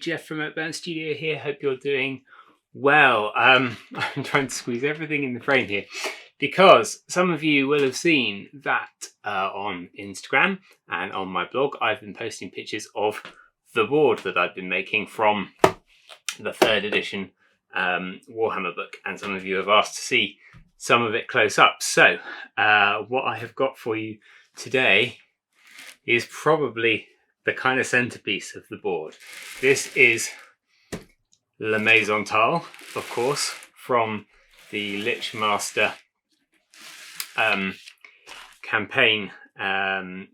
Jeff from Burnt Studio here. Hope you're doing well. I'm trying to squeeze everything in the frame here because some of you will have seen that on Instagram and on my blog. I've been posting pictures of the board that I've been making from the 3rd edition Warhammer book, and some of you have asked to see some of it close up. So what I have got for you today is probably the kind of centerpiece of the board. This is La Maison Taal, of course, from the Lichmaster campaign, Revenge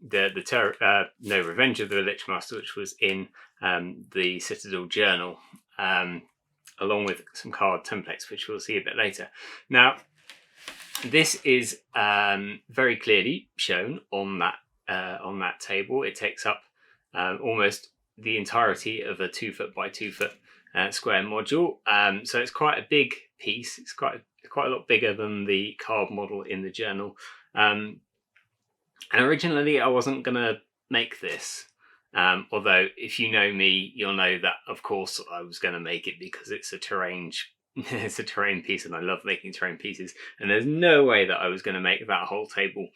of the Lichmaster, which was in the Citadel Journal, along with some card templates, which we'll see a bit later. Now, this is very clearly shown on that table. It takes up almost the entirety of a 2 foot by 2 foot square module. So it's quite a big piece. It's quite a lot bigger than the card model in the journal. And originally I wasn't going to make this. Although if you know me, you'll know that of course I was going to make it because it's a terrain it's a terrain piece and I love making terrain pieces. And there's no way that I was going to make that whole table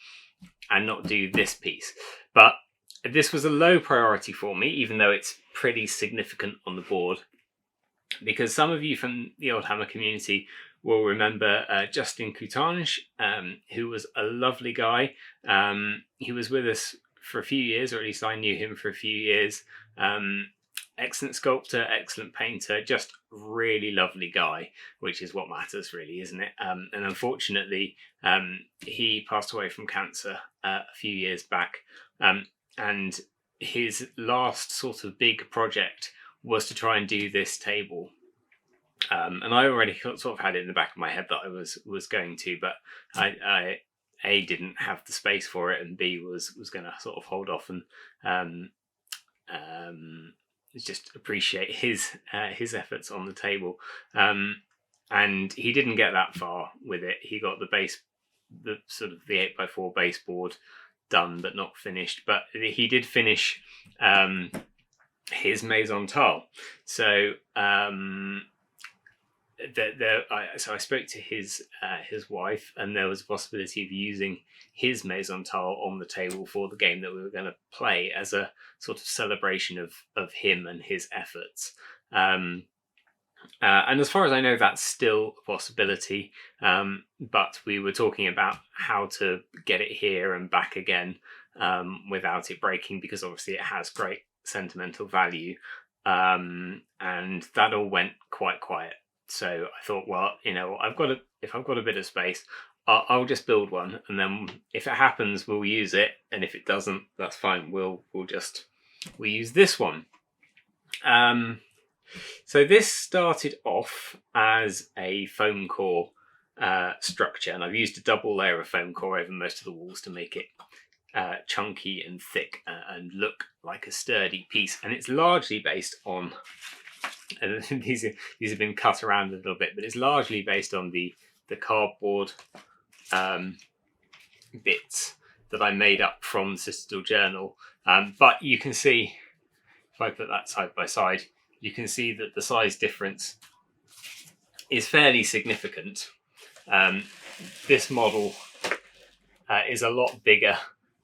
and not do this piece. But this was a low priority for me, even though it's pretty significant on the board, because some of you from the Old Hammer community will remember Justin Coutange, who was a lovely guy. He was with us for a few years, or at least I knew him for a few years. Excellent sculptor, excellent painter, just really lovely guy, which is what matters really, isn't it? And unfortunately, he passed away from cancer a few years back. And his last sort of big project was to try and do this table. And I already sort of had it in the back of my head that I was going to, but I A, didn't have the space for it, and B, was going to sort of hold off and just appreciate his efforts on the table. And he didn't get that far with it. He got the 8x4 baseboard done but not finished, but he did finish his Maison Taal. So so I spoke to his wife, and there was a possibility of using his Maison Taal on the table for the game that we were going to play as a sort of celebration of him and his efforts. And as far as I know, that's still a possibility, but we were talking about how to get it here and back again without it breaking, because obviously it has great sentimental value, and that all went quite quiet. So I thought, well, if I've got a bit of space, I'll just build one, and then if it happens, we'll use it, and if it doesn't, that's fine. We'll use this one. So this started off as a foam core structure, and I've used a double layer of foam core over most of the walls to make it chunky and thick and look like a sturdy piece. And it's largely based on, these have been cut around a little bit, but it's largely based on the cardboard bits that I made up from the Citadel Journal. But you can see, if I put that side by side, you can see that the size difference is fairly significant. This model is a lot bigger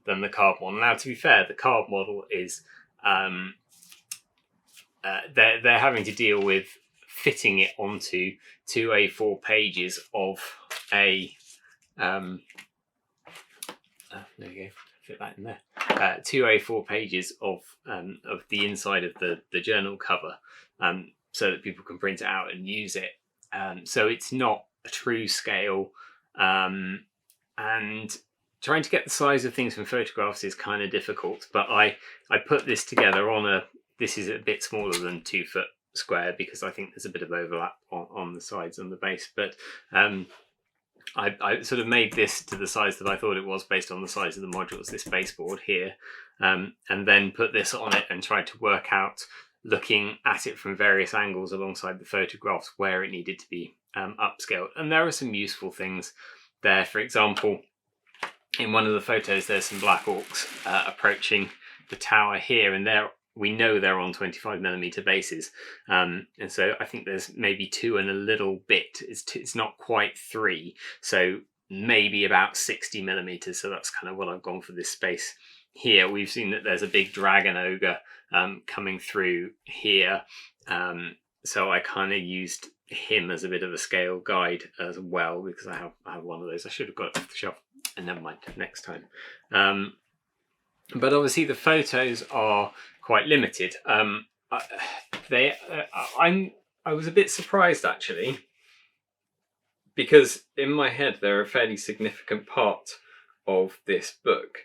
than the card model. Now, to be fair, the card model is they're having to deal with fitting it onto 2 A4 pages of a there we go, fit that in there. 2 A4 pages of the inside of the journal cover, so that people can print it out and use it. So it's not a true scale, and trying to get the size of things from photographs is kind of difficult. But I put this together on this is a bit smaller than 2 foot square, because I think there's a bit of overlap on the sides and the base. But I sort of made this to the size that I thought it was based on the size of the modules, this baseboard here, and then put this on it and tried to work out, looking at it from various angles alongside the photographs, where it needed to be upscaled. And there are some useful things there. For example, in one of the photos, there's some Black Orcs approaching the tower here, and they're we know they're on 25mm bases, and so I think there's maybe 2 and a little bit. It's not quite 3, so maybe about 60mm. So that's kind of what I've gone for this space here. We've seen that there's a big dragon ogre coming through here, so I kind of used him as a bit of a scale guide as well, because I have one of those. I should have got it off the shelf, and never mind, next time. But obviously the photos are quite limited. I was a bit surprised actually, because in my head they're a fairly significant part of this book.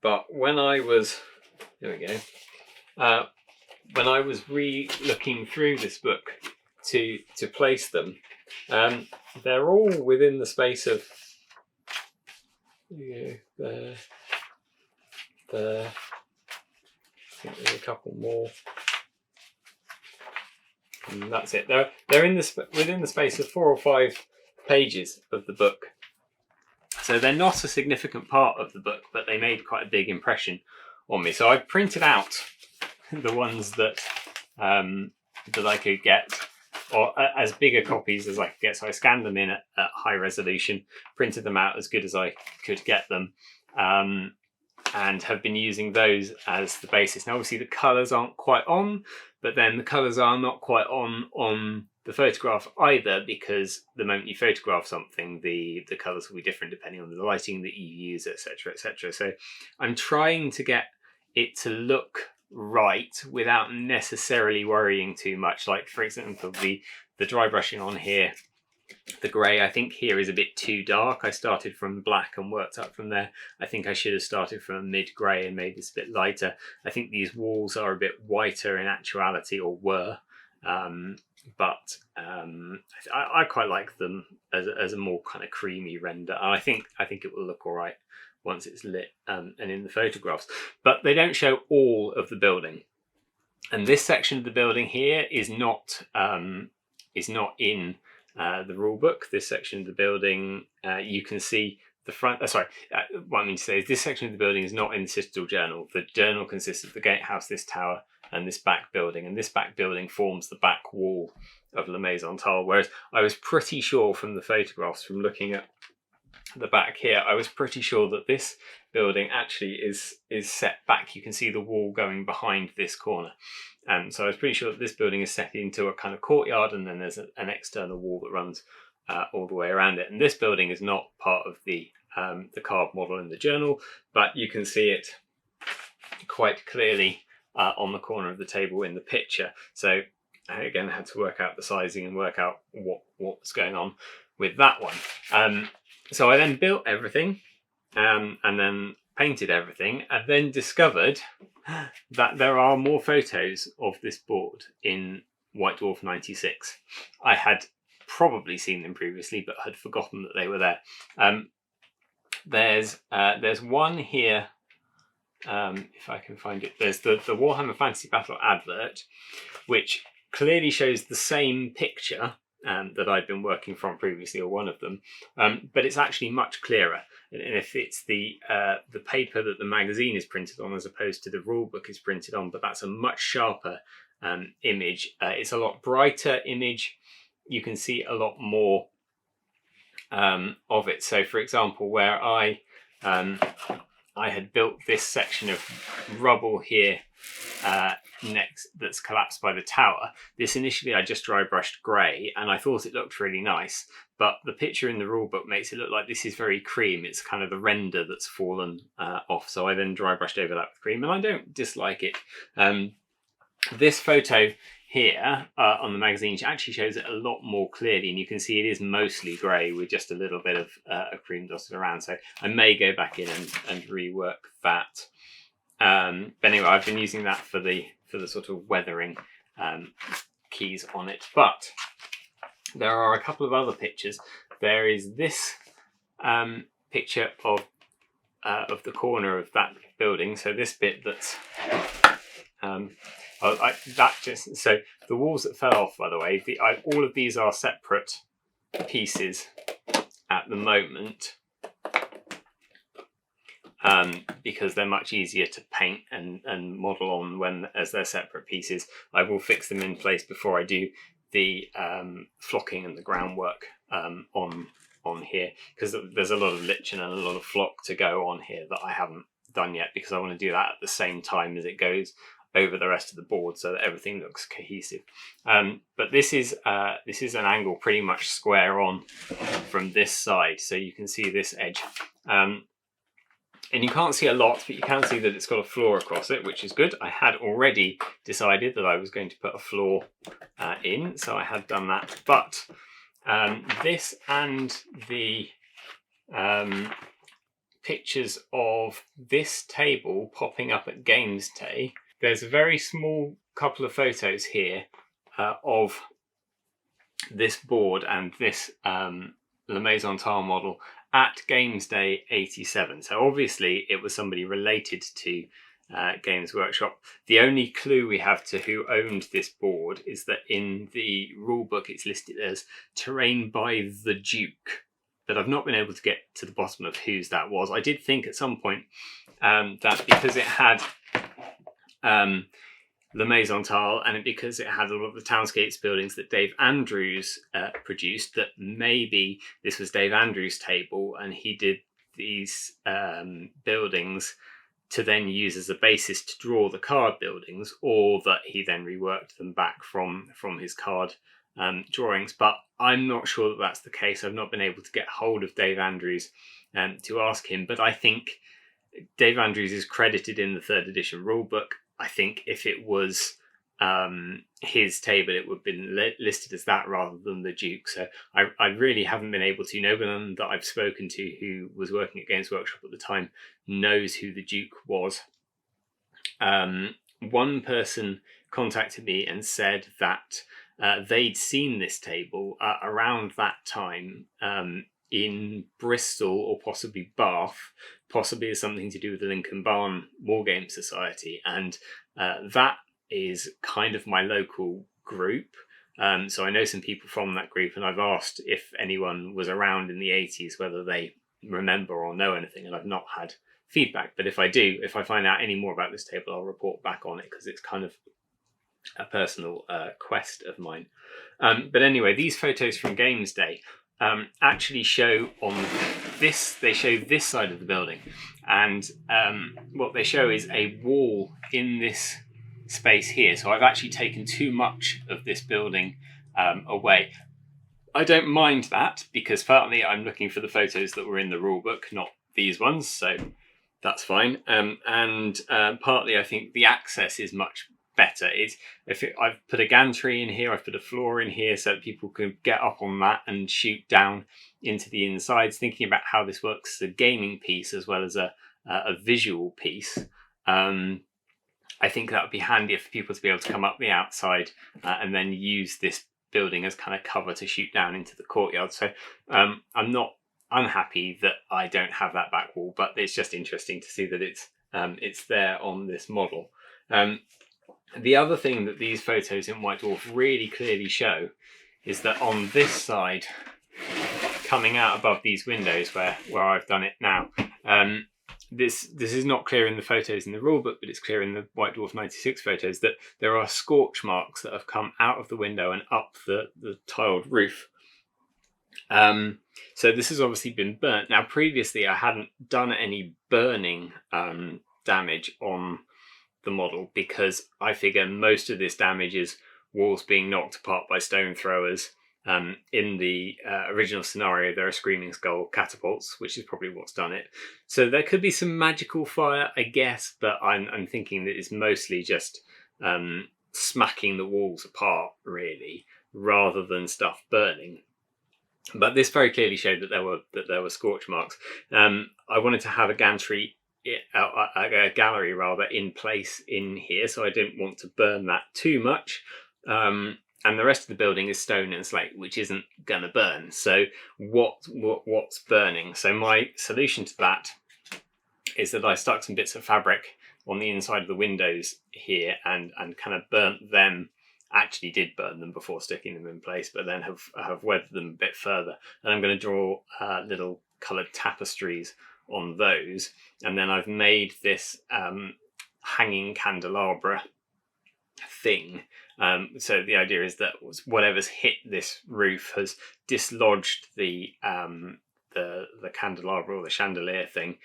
But when I was, there we go, when I was re-looking through this book to place them, they're all within the space of, there. I think there's a couple more. And that's it. They're in within the space of 4 or 5 pages of the book. So they're not a significant part of the book, but they made quite a big impression on me. So I printed out the ones that that I could get, or as bigger copies as I could get. So I scanned them in at high resolution, printed them out as good as I could get them, and have been using those as the basis. Now obviously the colours aren't quite on, but then the colours are not quite on the photograph either, because the moment you photograph something, the colours will be different depending on the lighting that you use, etc, etc. So I'm trying to get it to look right without necessarily worrying too much. Like for example, the dry brushing on here, the grey, I think here is a bit too dark. I started from black and worked up from there. I think I should have started from a mid grey and made this a bit lighter. I think these walls are a bit whiter in actuality, or were, but I quite like them as a more kind of creamy render. And I think it will look all right once it's lit and in the photographs. But they don't show all of the building, and this section of the building here is not in the rule book. This section of the building, you can see the front. What I mean to say is this section of the building is not in the Citadel Journal. The journal consists of the gatehouse, this tower, and this back building. And this back building forms the back wall of La Maison Taal. Whereas I was pretty sure from the photographs, from looking at the back here, I was pretty sure that this building actually is set back. You can see the wall going behind this corner. So I was pretty sure that this building is set into a kind of courtyard, and then there's an external wall that runs all the way around it. And this building is not part of the carved model in the journal, but you can see it quite clearly on the corner of the table in the picture. So I again had to work out the sizing and work out what was going on with that one. So I then built everything and then painted everything, and then discovered that there are more photos of this board in White Dwarf 96. I had probably seen them previously, but had forgotten that they were there. There's one here, if I can find it. There's the Warhammer Fantasy Battle advert, which clearly shows the same picture that I'd been working from previously, or one of them, but it's actually much clearer. And if it's the paper that the magazine is printed on, as opposed to the rulebook is printed on, but that's a much sharper image. It's a lot brighter image. You can see a lot more of it. So, for example, where I had built this section of rubble here next, that's collapsed by the tower. This initially I just dry brushed grey, and I thought it looked really nice, but the picture in the rulebook makes it look like this is very cream. It's kind of the render that's fallen off. So I then dry brushed over that with cream, and I don't dislike it. This photo here on the magazine actually shows it a lot more clearly, and you can see it is mostly grey with just a little bit of cream dotted around. So I may go back in and rework that. But anyway, I've been using that for the sort of weathering keys on it. But there are a couple of other pictures. There is this picture of the corner of that building. So this bit that's so the walls that fell off, by the way, all of these are separate pieces at the moment. because they're much easier to paint and model on as they're separate pieces. I will fix them in place before I do the flocking and the groundwork on here, because there's a lot of lichen and a lot of flock to go on here that I haven't done yet, because I want to do that at the same time as it goes over the rest of the board so that everything looks cohesive. But this is an angle pretty much square on from this side, so you can see this edge. And you can't see a lot, but you can see that it's got a floor across it, which is good. I had already decided that I was going to put a floor in, so I had done that. But this and the pictures of this table popping up at Games Day, there's a very small couple of photos here of this board and this La Maison Taal model at Games Day 87. So obviously it was somebody related to Games Workshop. The only clue we have to who owned this board is that in the rulebook it's listed as terrain by the Duke, but I've not been able to get to the bottom of whose that was. I did think at some point that because it had La Maison Taal, and because it had a lot of the Townscapes buildings that Dave Andrews produced, that maybe this was Dave Andrews' table and he did these buildings to then use as a basis to draw the card buildings, or that he then reworked them back from his card drawings. But I'm not sure that that's the case. I've not been able to get hold of Dave Andrews to ask him, but I think Dave Andrews is credited in the 3rd edition rulebook. I think if it was his table, it would have been listed as that rather than the Duke. So I really haven't been able to. No one that I've spoken to who was working at Games Workshop at the time knows who the Duke was. One person contacted me and said that they'd seen this table around that time in Bristol or possibly Bath, possibly as something to do with the Lincoln Barn Wargame Society, and that is kind of my local group. So I know some people from that group, and I've asked if anyone was around in the 80s, whether they remember or know anything, and I've not had feedback. But if I do, if I find out any more about this table, I'll report back on it, because it's kind of a personal quest of mine. But anyway, these photos from Games Day actually show on this, they show this side of the building, and what they show is a wall in this space here. So I've actually taken too much of this building away. I don't mind that, because partly I'm looking for the photos that were in the rulebook, not these ones, so that's fine. And partly I think the access is much better. I've put a gantry in here, I've put a floor in here so that people can get up on that and shoot down into the insides, thinking about how this works as a gaming piece as well as a visual piece. I think that would be handier for people to be able to come up the outside and then use this building as kind of cover to shoot down into the courtyard. So I'm not unhappy that I don't have that back wall, but it's just interesting to see that it's there on this model. The other thing that these photos in White Dwarf really clearly show is that on this side, coming out above these windows where I've done it now, this is not clear in the photos in the rulebook, but it's clear in the White Dwarf 96 photos, that there are scorch marks that have come out of the window and up the tiled roof. So this has obviously been burnt. Now, previously I hadn't done any burning damage on the model, because I figure most of this damage is walls being knocked apart by stone throwers. In the original scenario, there are Screaming Skull catapults, which is probably what's done it. So there could be some magical fire, I guess, but I'm thinking that it's mostly just smacking the walls apart, really, rather than stuff burning. But this very clearly showed that there were scorch marks. I wanted to have a gantry, a gallery rather, in place in here, so I didn't want to burn that too much. And the rest of the building is stone and slate, which isn't gonna burn. So what's burning? So my solution to that is that I stuck some bits of fabric on the inside of the windows here and kind of burnt them. Actually did burn them before sticking them in place, but then have weathered them a bit further. And I'm going to draw little coloured tapestries on those. And then I've made this hanging candelabra thing. So the idea is that whatever's hit this roof has dislodged the candelabra or the chandelier thing.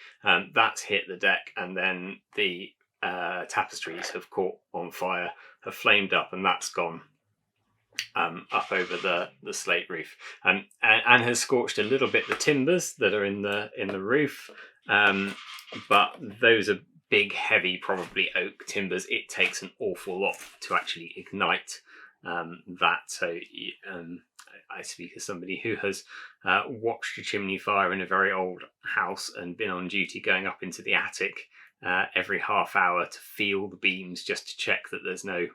That's hit the deck, and then the tapestries have caught on fire, have flamed up, and that's gone up over the slate roof, and has scorched a little bit the timbers that are in the roof. But those are big, heavy, probably oak timbers. It takes an awful lot to actually ignite that. So I speak as somebody who has watched a chimney fire in a very old house and been on duty going up into the attic every half hour to feel the beams, just to check that there's no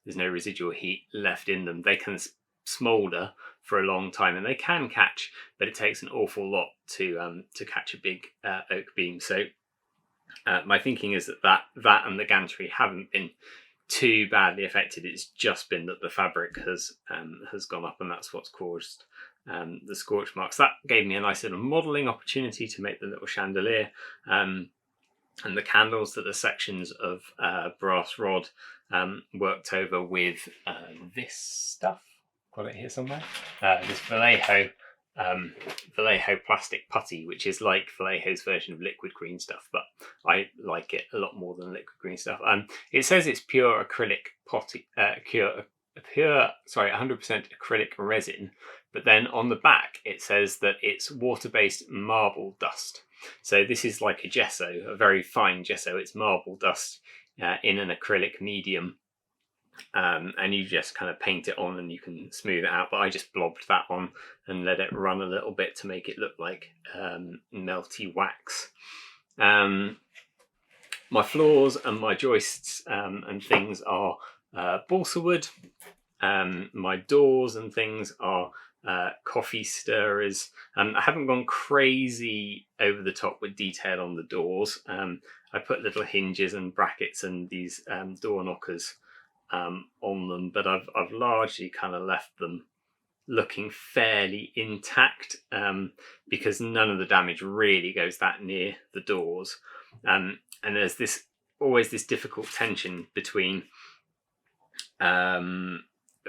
residual heat left in them. They can smoulder for a long time, and they can catch, but it takes an awful lot to catch a big oak beam. So my thinking is that and the gantry haven't been too badly affected. It's just been that the fabric has gone up, and that's what's caused the scorch marks. That gave me a nice little modelling opportunity to make the little chandelier. And the candles that are sections of brass rod worked over with this stuff. Got it here somewhere. This Vallejo plastic putty, which is like Vallejo's version of liquid green stuff, but I like it a lot more than liquid green stuff. It says it's pure acrylic 100% acrylic resin, but then on the back it says that it's water-based marble dust. So this is like a gesso, a very fine gesso. It's marble dust in an acrylic medium. And you just kind of paint it on and you can smooth it out. But I just blobbed that on and let it run a little bit to make it look like melty wax. My floors and my joists and things are balsa wood. My doors and things are coffee stirrers. I haven't gone crazy over the top with detail on the doors. I put little hinges and brackets and these door knockers on them, but I've largely kind of left them looking fairly intact because none of the damage really goes that near the doors. And there's always this difficult tension between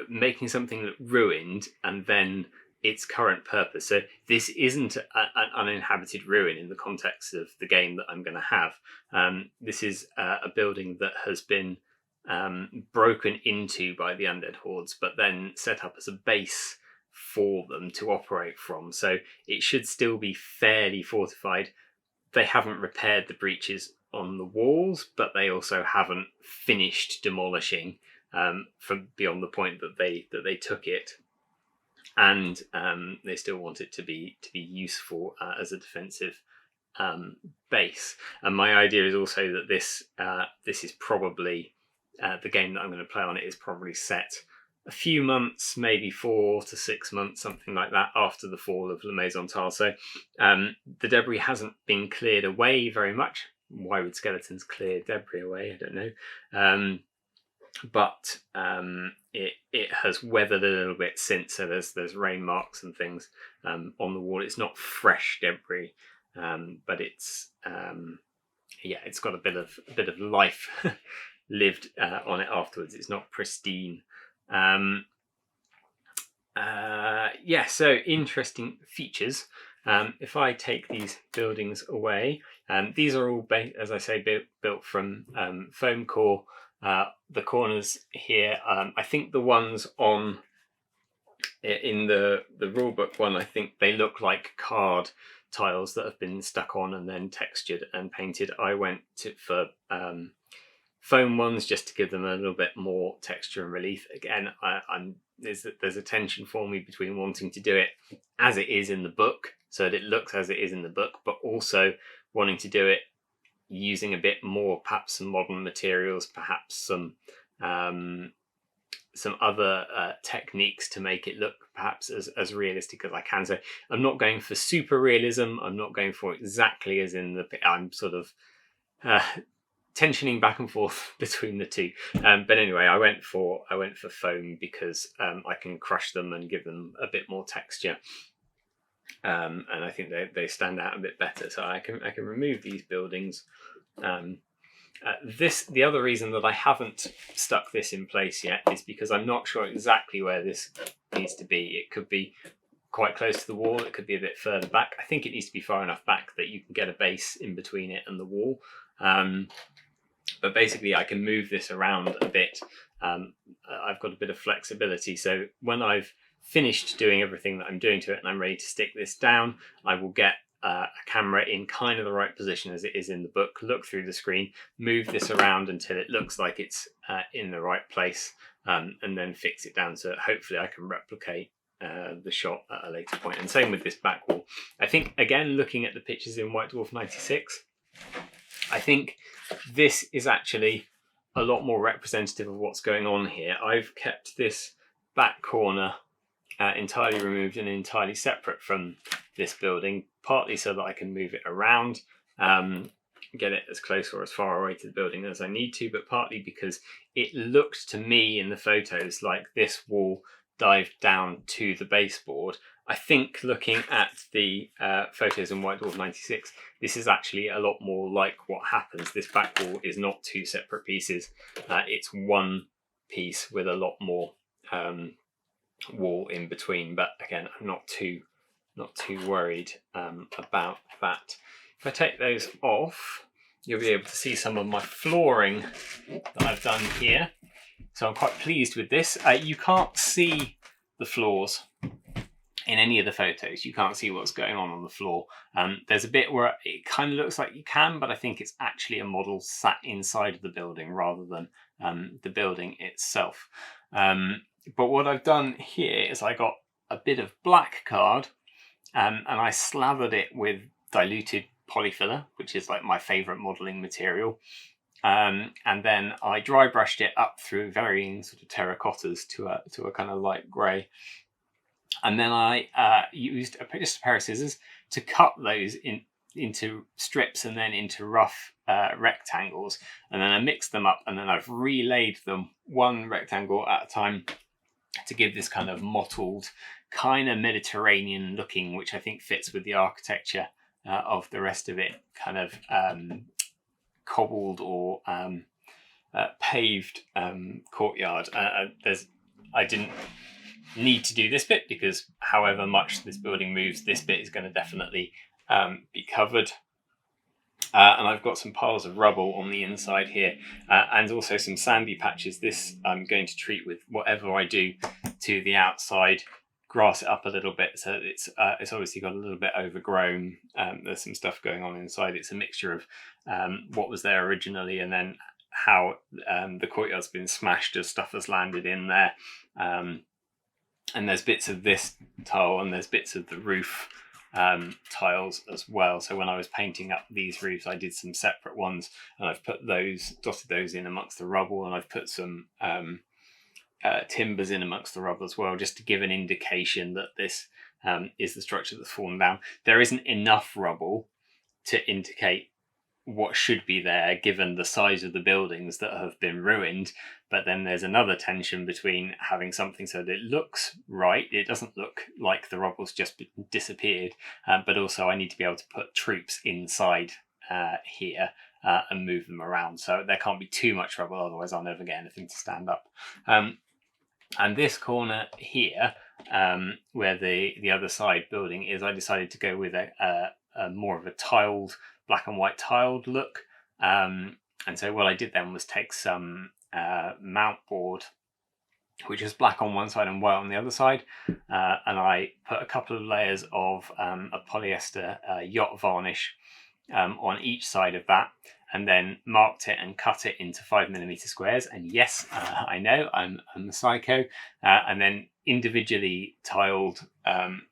making something look ruined and then its current purpose. So this isn't an uninhabited ruin in the context of the game that I'm going to have. This is a building that has been broken into by the undead hordes, but then set up as a base for them to operate from. So it should still be fairly fortified. They haven't repaired the breaches on the walls, but they also haven't finished demolishing from beyond the point that they took it, and they still want it to be useful as a defensive base. And my idea is also that this is probably the game that I'm going to play on. It is probably set a few months, maybe 4 to 6 months, something like that, after the fall of La Maison Taal. So the debris hasn't been cleared away very much. Why would skeletons clear debris away? I don't know. But it has weathered a little bit since, so there's rain marks and things on the wall. It's not fresh debris, but it's got a bit of life lived on it afterwards. It's not pristine. So interesting features. If I take these buildings away, these are all, as I say, built from foam core. The corners here, I think the ones on in the rulebook one, I think they look like card tiles that have been stuck on and then textured and painted. I went for foam ones just to give them a little bit more texture and relief. Again, there's a tension for me between wanting to do it as it is in the book, so that it looks as it is in the book, but also wanting to do it using a bit more, perhaps some modern materials, perhaps some other techniques to make it look perhaps as realistic as I can. So I'm not going for super realism. I'm not going for exactly as in the. I'm sort of tensioning back and forth between the two. But anyway, I went for foam because I can crush them and give them a bit more texture. and I think they stand out a bit better. So I can remove these buildings. The other reason that I haven't stuck this in place yet is because I'm not sure exactly where this needs to be. It could be quite close to the wall, it could be a bit further back. I think it needs to be far enough back that you can get a base in between it and the wall. But basically I can move this around a bit. I've got a bit of flexibility, so when I've finished doing everything that I'm doing to it and I'm ready to stick this down, I will get a camera in kind of the right position as it is in the book, look through the screen, move this around until it looks like it's in the right place, and then fix it down so that hopefully I can replicate the shot at a later point. And same with this back wall. I think, again, looking at the pictures in White Dwarf 96, I think this is actually a lot more representative of what's going on here. I've kept this back corner entirely removed and entirely separate from this building, partly so that I can move it around, get it as close or as far away to the building as I need to, but partly because it looked to me in the photos like this wall dived down to the baseboard. I think looking at the photos in White Dwarf 96, this is actually a lot more like what happens. This back wall is not two separate pieces. It's one piece with a lot more wall in between. But again, I'm not too worried about that. If I take those off, you'll be able to see some of my flooring that I've done here. So I'm quite pleased with this. You can't see the floors in any of the photos. You can't see what's going on the floor. There's a bit where it kind of looks like you can, but I think it's actually a model sat inside of the building rather than the building itself. But what I've done here is I got a bit of black card and I slathered it with diluted polyfiller, which is like my favourite modelling material. And then I dry brushed it up through varying sort of terracottas to a kind of light grey. And then I used just a pair of scissors to cut those into strips and then into rough rectangles. And then I mixed them up and then I've relaid them one rectangle at a time to give this kind of mottled, kind of Mediterranean looking, which I think fits with the architecture of the rest of it, kind of cobbled or paved courtyard. I didn't need to do this bit because however much this building moves, this bit is going to definitely be covered. And I've got some piles of rubble on the inside here and also some sandy patches. This I'm going to treat with whatever I do to the outside, grass it up a little bit so it's obviously got a little bit overgrown. There's some stuff going on inside. It's a mixture of what was there originally and then how the courtyard's been smashed as stuff has landed in there. And there's bits of this tile and there's bits of the roof tiles as well. So when I was painting up these roofs, I did some separate ones and I've put dotted those in amongst the rubble, and I've put some timbers in amongst the rubble as well, just to give an indication that this is the structure that's fallen down. There isn't enough rubble to indicate what should be there given the size of the buildings that have been ruined, but then there's another tension between having something so that it looks right, it doesn't look like the rubble's just disappeared, but also I need to be able to put troops inside here and move them around, so there can't be too much rubble, otherwise I'll never get anything to stand up. And this corner here, where the other side building is, I decided to go with a more of a tiled, black and white tiled look. And so what I did then was take some mount board, which is black on one side and white on the other side, and I put a couple of layers of a polyester yacht varnish on each side of that, and then marked it and cut it into 5mm squares. And yes, I know I'm a psycho, and then individually tiled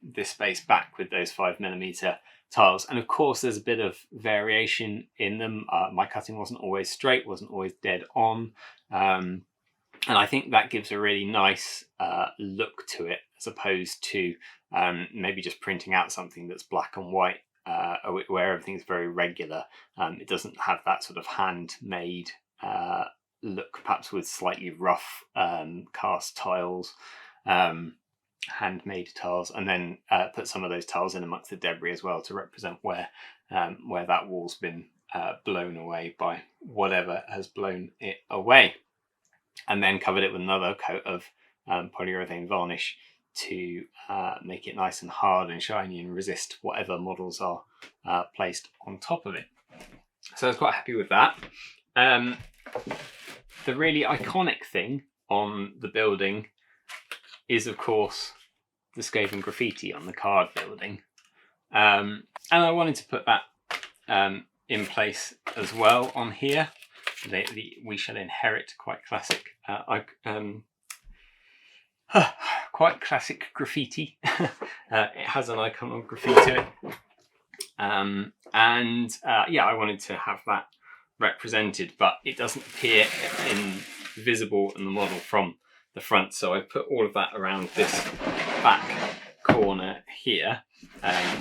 this space back with those 5mm tiles. And of course there's a bit of variation in them. My cutting wasn't always straight, wasn't always dead on, and I think that gives a really nice look to it, as opposed to maybe just printing out something that's black and white, where everything's very regular. It doesn't have that sort of handmade look, perhaps with slightly rough cast tiles. handmade tiles, and then put some of those tiles in amongst the debris as well to represent where that wall's been blown away by whatever has blown it away, and then covered it with another coat of polyurethane varnish to make it nice and hard and shiny and resist whatever models are placed on top of it. So I was quite happy with that. The really iconic thing on the building is, of course, the Skaven graffiti on the card building. And I wanted to put that in place as well on here. The We Shall Inherit, quite classic. Quite classic graffiti. It has an icon of graffiti to it. Yeah, I wanted to have that represented, but it doesn't appear visible in the model from the front, so I put all of that around this back corner here.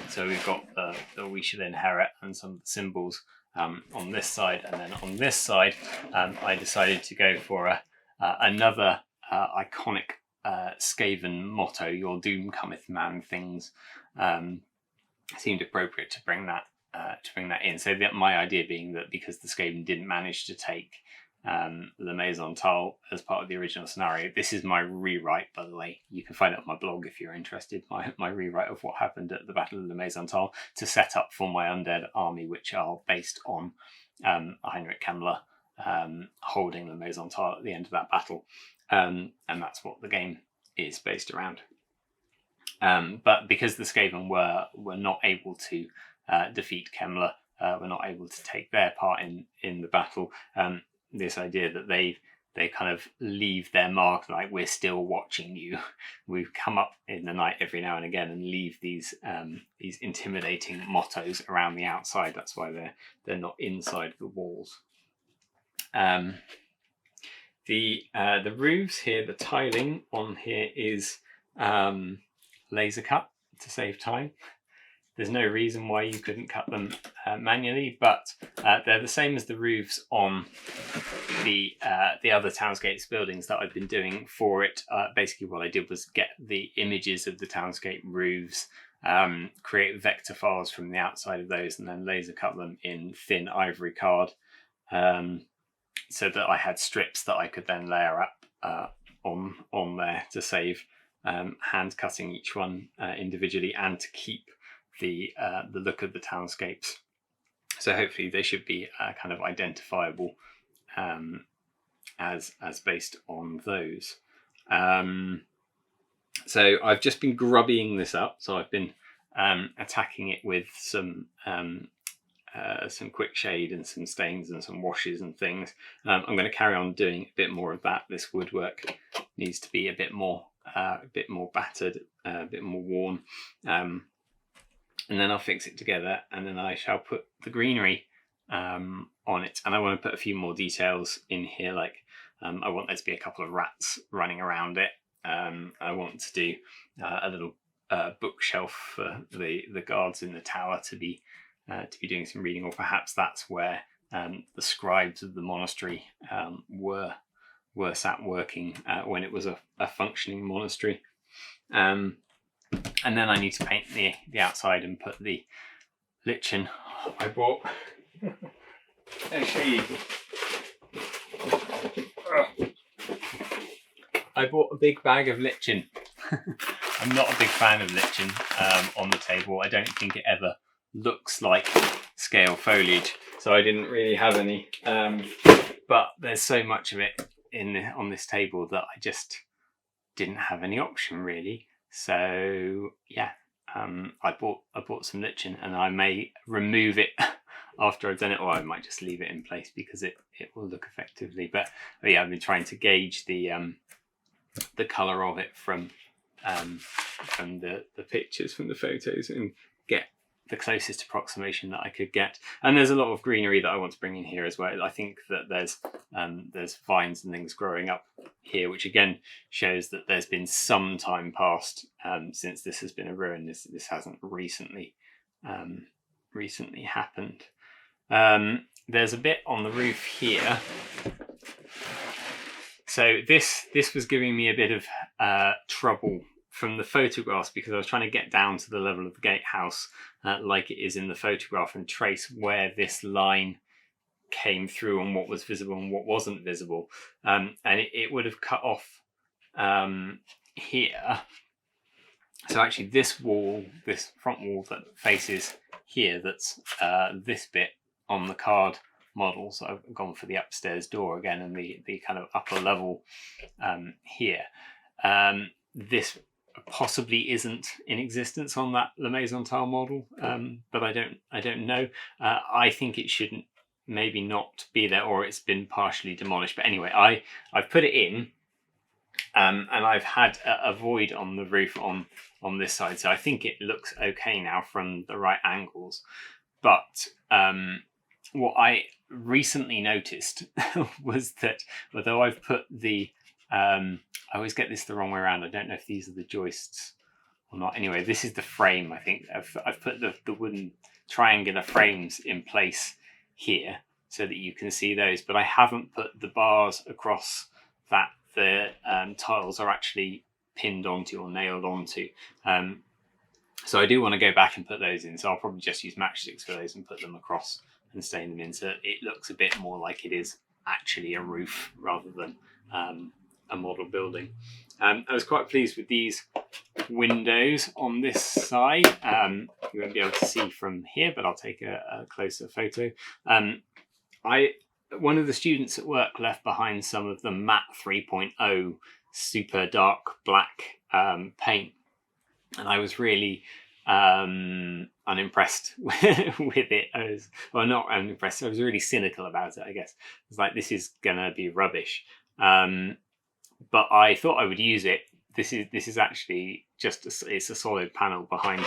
So we've got the We Shall Inherit and some of the symbols on this side, and then on this side I decided to go for another iconic Skaven motto, "Your doom cometh, man things." Seemed appropriate to bring that in. So my idea being that because the Skaven didn't manage to take the Maison Taal as part of the original scenario, this is my rewrite, by the way. You can find it on my blog if you're interested. My rewrite of what happened at the Battle of the Maison Taal to set up for my undead army, which are based on Heinrich Kemmler holding the Maison Taal at the end of that battle, and that's what the game is based around. But because the Skaven were not able to defeat Kemmler, were not able to take their part in the battle, this idea that they kind of leave their mark, like, we're still watching you. We've come up in the night every now and again and leave these intimidating mottos around the outside. That's why they're not inside the walls. The roofs here, the tiling on here is laser cut to save time. There's no reason why you couldn't cut them manually, but they're the same as the roofs on the other Townscape's buildings that I've been doing for it. Basically what I did was get the images of the Townscape roofs, create vector files from the outside of those, and then laser cut them in thin ivory card, so that I had strips that I could then layer up on there to save hand cutting each one individually, and to keep the look of the Townscapes. So hopefully they should be kind of identifiable as based on those. So I've just been grubbying this up. So I've been attacking it with some quick shade and some stains and some washes and things. I'm going to carry on doing a bit more of that. This woodwork needs to be a bit more battered, a bit more worn, and then I'll fix it together, and then I shall put the greenery on it. And I want to put a few more details in here, like I want there to be a couple of rats running around it. I want to do a little bookshelf for the guards in the tower to be doing some reading, or perhaps that's where the scribes of the monastery were sat working when it was a functioning monastery. And then I need to paint the outside and put the lichen. I bought. Let me show you. I bought a big bag of lichen. I'm not a big fan of lichen on the table. I don't think it ever looks like scale foliage, so I didn't really have any. But there's so much of it on this table that I just didn't have any option really. So yeah, I bought some lichen, and I may remove it after I've done it, or I might just leave it in place because it will look effectively. But yeah, I've been trying to gauge the colour of it from the pictures, from the photos, and get the closest approximation that I could get. And there's a lot of greenery that I want to bring in here as well. I think that there's vines and things growing up here, which again shows that there's been some time passed since this has been a ruin. This hasn't recently happened. There's a bit on the roof here. So this was giving me a bit of trouble from the photographs, because I was trying to get down to the level of the gatehouse like it is in the photograph and trace where this line came through and what was visible and what wasn't visible. And it would have cut off here. So actually this wall, this front wall that faces here, that's this bit on the card model. So I've gone for the upstairs door again and the kind of upper level here. This possibly isn't in existence on that La Maison Taal model, but I don't know. I think it shouldn't maybe not be there, or it's been partially demolished. But anyway, I've put it in, and I've had a void on the roof on this side, so I think it looks okay now from the right angles. But what I recently noticed was that although I've put the I always get this the wrong way around. I don't know if these are the joists or not. Anyway, this is the frame. I think I've put the wooden triangular frames in place here so that you can see those, but I haven't put the bars across that the tiles are actually pinned onto or nailed onto. So I do want to go back and put those in, so I'll probably just use matchsticks for those and put them across and stain them in so it looks a bit more like it is actually a roof rather than a model building. I was quite pleased with these windows on this side. You won't be able to see from here, but I'll take a closer photo. One of the students at work left behind some of the matte 3.0 super dark black paint, and I was really unimpressed with it. Not unimpressed, I was really cynical about it, I guess. It's like, this is gonna be rubbish. But I thought I would use it. This is actually just it's a solid panel behind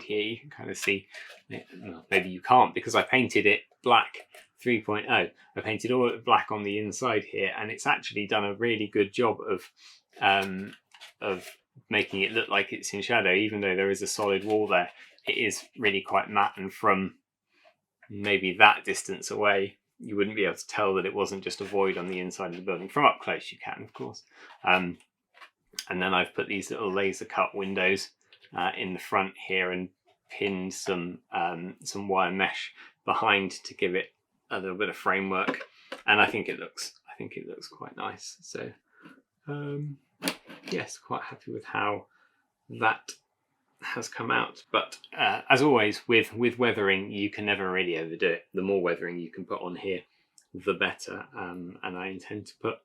here. You can kind of see it. Well, maybe you can't because I painted it black 3.0. I painted all of it black on the inside here, and it's actually done a really good job of making it look like it's in shadow, even though there is a solid wall there. It is really quite matte, and from maybe that distance away you wouldn't be able to tell that it wasn't just a void on the inside of the building. From up close you can, of course. And then I've put these little laser cut windows in the front here and pinned some wire mesh behind to give it a little bit of framework. And I think it looks quite nice. So yes, quite happy with how that has come out. But as always with weathering, you can never really overdo it. The more weathering you can put on here, the better. And I intend to put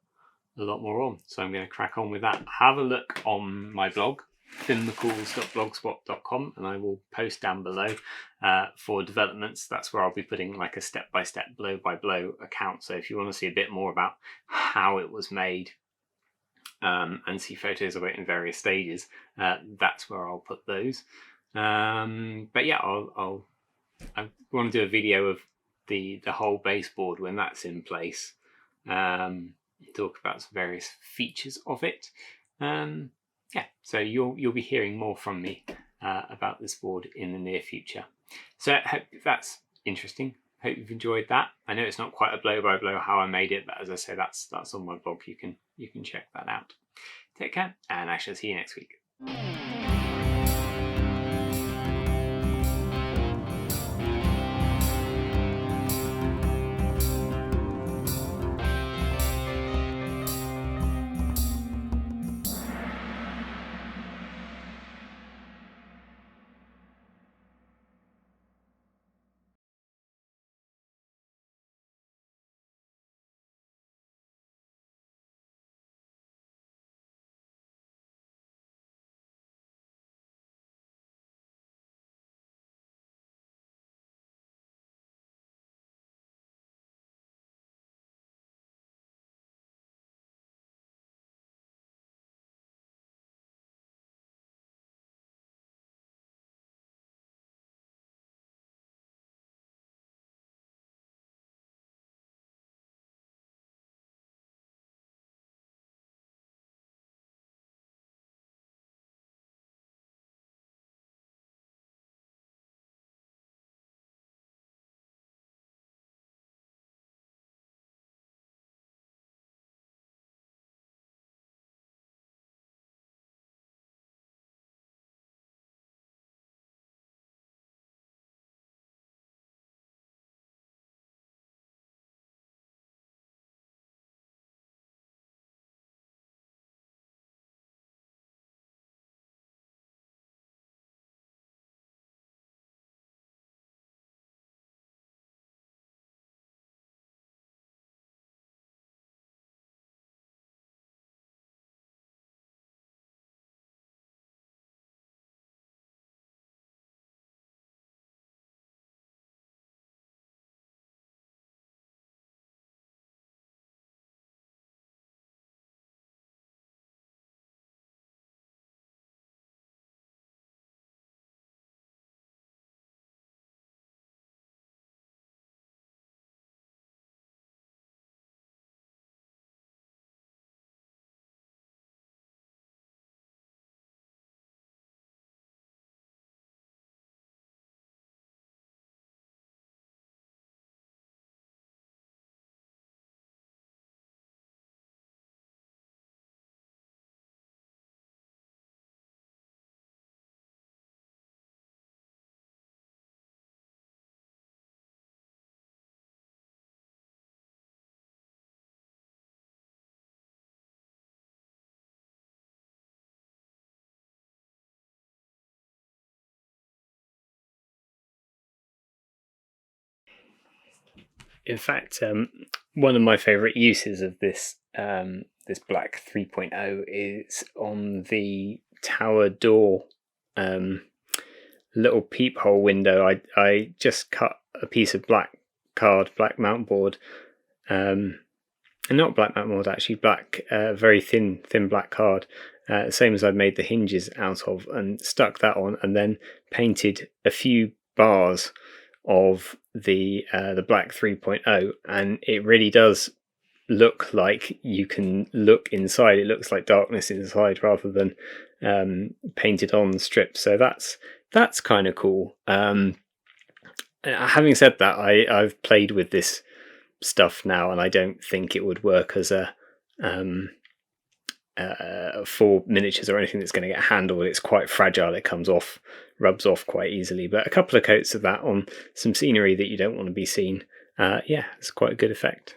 a lot more on, so I'm going to crack on with that. Have a look on my blog, finnmccalls.blogspot.com, and I will post down below for developments. That's where I'll be putting like a step-by-step, blow-by-blow account. So if you want to see a bit more about how it was made, and see photos of it in various stages, that's where I'll put those. But yeah, I want to do a video of the whole baseboard when that's in place. Talk about some various features of it. Yeah, so you'll be hearing more from me about this board in the near future. So I hope that's interesting. Hope you've enjoyed that. I know it's not quite a blow by blow how I made it, but as I say, that's on my blog. You can check that out. Take care, and I shall see you next week. In fact, one of my favourite uses of this this black 3.0 is on the tower door little peephole window. I just cut a piece of black mount board, and not black mount board actually, black very thin black card, same as I'd made the hinges out of, and stuck that on, and then painted a few bars of the black 3.0, and it really does look like you can look inside. It looks like darkness inside rather than painted on strips. So that's kind of cool. Having said that, I've played with this stuff now, and I don't think it would work as a for miniatures or anything that's going to get handled. It's quite fragile. It comes off, rubs off quite easily. But a couple of coats of that on some scenery that you don't want to be seen, yeah, it's quite a good effect.